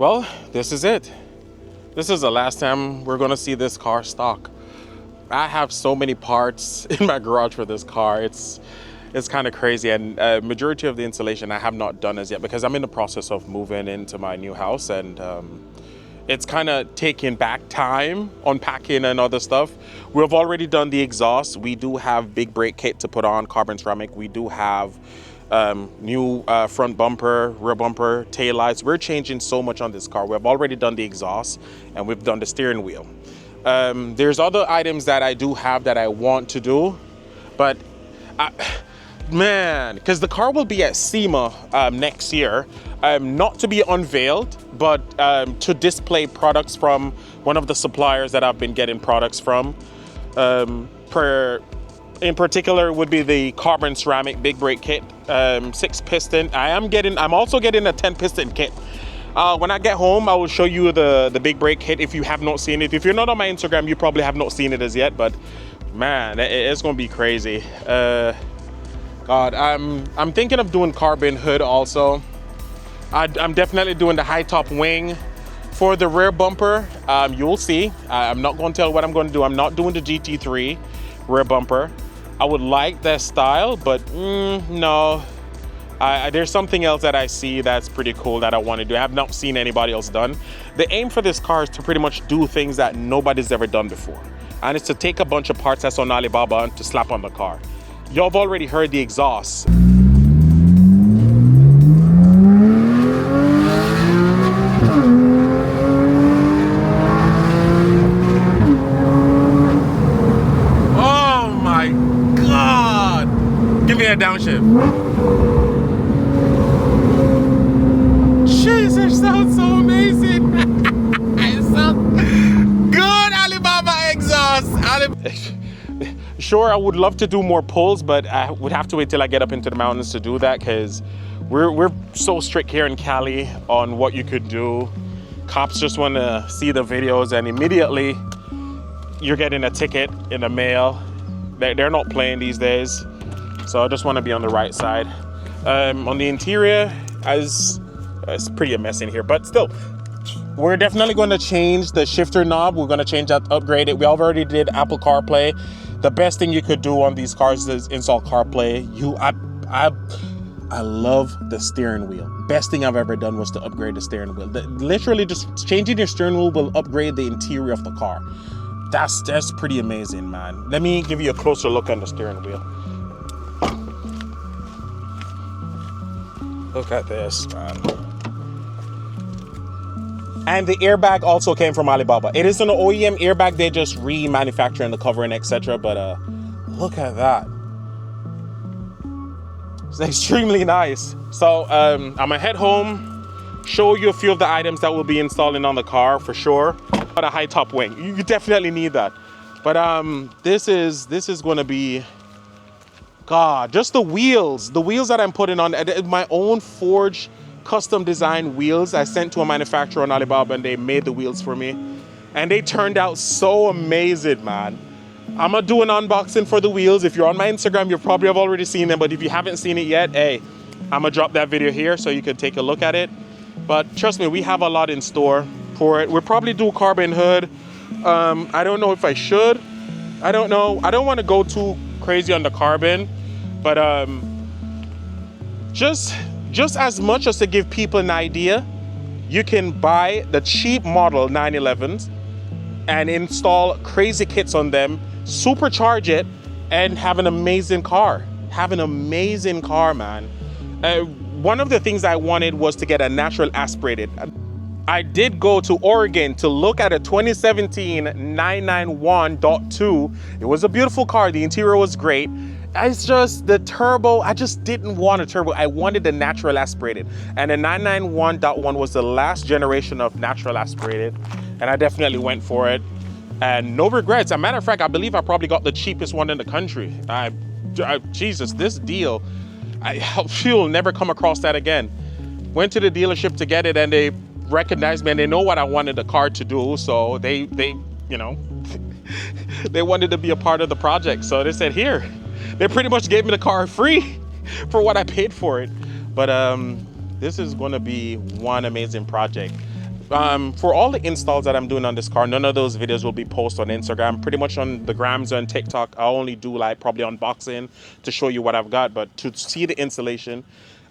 Well, this is it. This is the last time we're gonna see this car stock. I have so many parts in my garage for this car. It's kind of crazy, and majority of the installation I have not done as yet because I'm in the process of moving into my new house, and it's kind of taking back time unpacking and other stuff. We've already done the exhaust. We do have big brake kit to put on, carbon ceramic. We do have new front bumper, rear bumper, tail lights. We're changing so much on this car. We've already done the exhaust and we've done the steering wheel. There's other items that I do have that I want to do, but man, because the car will be at SEMA next year, not to be unveiled, but to display products from one of the suppliers that I've been getting products from. In particular would be the carbon ceramic big brake kit, 6 piston. I'm also getting a 10 piston kit. When I get home, I will show you the big brake kit if you have not seen it. If you're not on my Instagram, you probably have not seen it as yet, but man, it's gonna be crazy. God, I'm thinking of doing carbon hood also. I'm definitely doing the high top wing. For the rear bumper, you'll see. I'm not going to tell what I'm going to do. I'm not doing the GT3 rear bumper. I would like that style, but no. There's something else that I see that's pretty cool that I want to do. I have not seen anybody else done. The aim for this car is to pretty much do things that nobody's ever done before. And it's to take a bunch of parts that's on Alibaba and to slap on the car. Y'all have already heard the exhaust. Oh my God! Give me a downshift. Jeez, it sounds so amazing. It sounds good, Alibaba exhaust. Sure, I would love to do more pulls, but I would have to wait till I get up into the mountains to do that because we're so strict here in Cali on what you could do. Cops just want to see the videos and immediately you're getting a ticket in the mail. They're not playing these days. So I just want to be on the right side. On the interior, it's pretty a mess in here, but still, we're definitely going to change the shifter knob. We're going to change that, upgrade it. We already did Apple CarPlay. The best thing you could do on these cars is install CarPlay. I love the steering wheel. Best thing I've ever done was to upgrade the steering wheel. Literally just changing your steering wheel will upgrade the interior of the car. That's pretty amazing, man. Let me give you a closer look on the steering wheel. Look at this, man. And the airbag also came from Alibaba. It is an OEM airbag. They just remanufacturing the cover and etc. But look at that. It's extremely nice. So I'm gonna head home, show you a few of the items that we'll be installing on the car for sure. But a high top wing, you definitely need that. But this is gonna be, God, just the wheels that I'm putting on, my own forged custom design wheels. I sent to a manufacturer on Alibaba and they made the wheels for me and they turned out so amazing, man. I'm gonna do an unboxing for the wheels. If you're on my Instagram, you probably have already seen them, but if you haven't seen it yet, hey, I'm gonna drop that video here so you can take a look at it. But trust me, we have a lot in store for it. We'll probably do carbon hood. I don't know if I should. I don't know. I don't want to go too crazy on the carbon, but just as much as to give people an idea, you can buy the cheap model 911s and install crazy kits on them, supercharge it, and have an amazing car. Have an amazing car, man. One of the things I wanted was to get a natural aspirated. I did go to Oregon to look at a 2017 991.2. It was a beautiful car. The interior was great. It's just the turbo, I just didn't want a turbo. I wanted the natural aspirated. And the 991.1 was the last generation of natural aspirated. And I definitely went for it. And no regrets. As a matter of fact, I believe I probably got the cheapest one in the country. Jesus, this deal, you'll never come across that again. Went to the dealership to get it and they recognized me and they know what I wanted the car to do. So they you know, they wanted to be a part of the project. So they said, here. They pretty much gave me the car free for what I paid for it. But this is going to be one amazing project. For all the installs that I'm doing on this car, none of those videos will be posted on Instagram. Pretty much on the grams and TikTok, I only do like probably unboxing to show you what I've got. But to see the installation,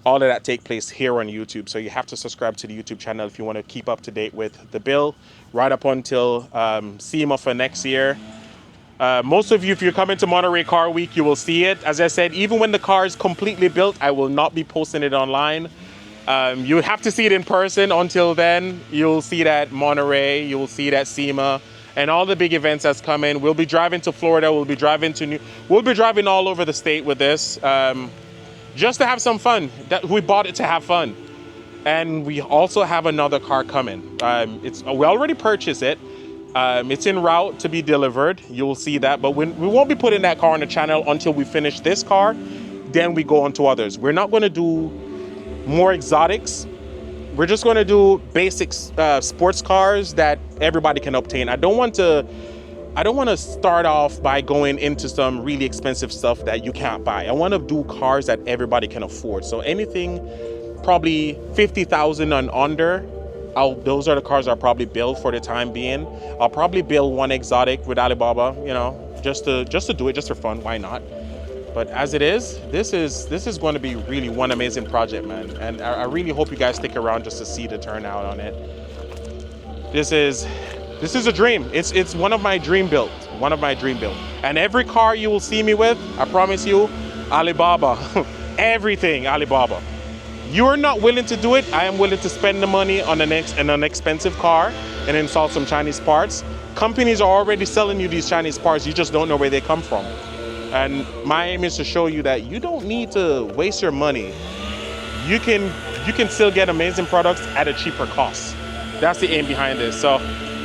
all of that take place here on YouTube. So you have to subscribe to the YouTube channel if you want to keep up to date with the build right up until SEMA for next year. Most of you, if you're coming to Monterey Car Week, you will see it. As I said, even when the car is completely built, I will not be posting it online. You have to see it in person. Until then, you'll see that Monterey, you'll see that SEMA, and all the big events that's coming. We'll be driving to Florida. We'll be driving to we'll be driving all over the state with this, just to have some fun. We bought it to have fun, and we also have another car coming. We already purchased it. It's en route to be delivered. You'll see that, but we won't be putting that car on the channel until we finish this car. Then we go on to others. We're not going to do more exotics. We're just going to do basic sports cars that everybody can obtain. I don't want to start off by going into some really expensive stuff that you can't buy. I want to do cars that everybody can afford. So anything probably 50,000 and under, those are the cars I'll probably build for the time being. I'll probably build one exotic with Alibaba, you know, just to do it just for fun. Why not? But as it is, this is going to be really one amazing project, man. And I really hope you guys stick around just to see the turnout on it. This is a dream. It's one of my dream builds. One of my dream builds. And every car you will see me with, I promise you, Alibaba. Everything Alibaba. You're not willing to do it. I am willing to spend the money on an expensive car and install some Chinese parts. Companies are already selling you these Chinese parts. You just don't know where they come from. And my aim is to show you that you don't need to waste your money. You can still get amazing products at a cheaper cost. That's the aim behind this. So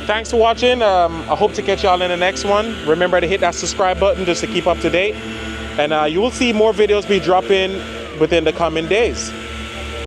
thanks for watching. I hope to catch y'all in the next one. Remember to hit that subscribe button just to keep up to date. And you will see more videos be dropping within the coming days.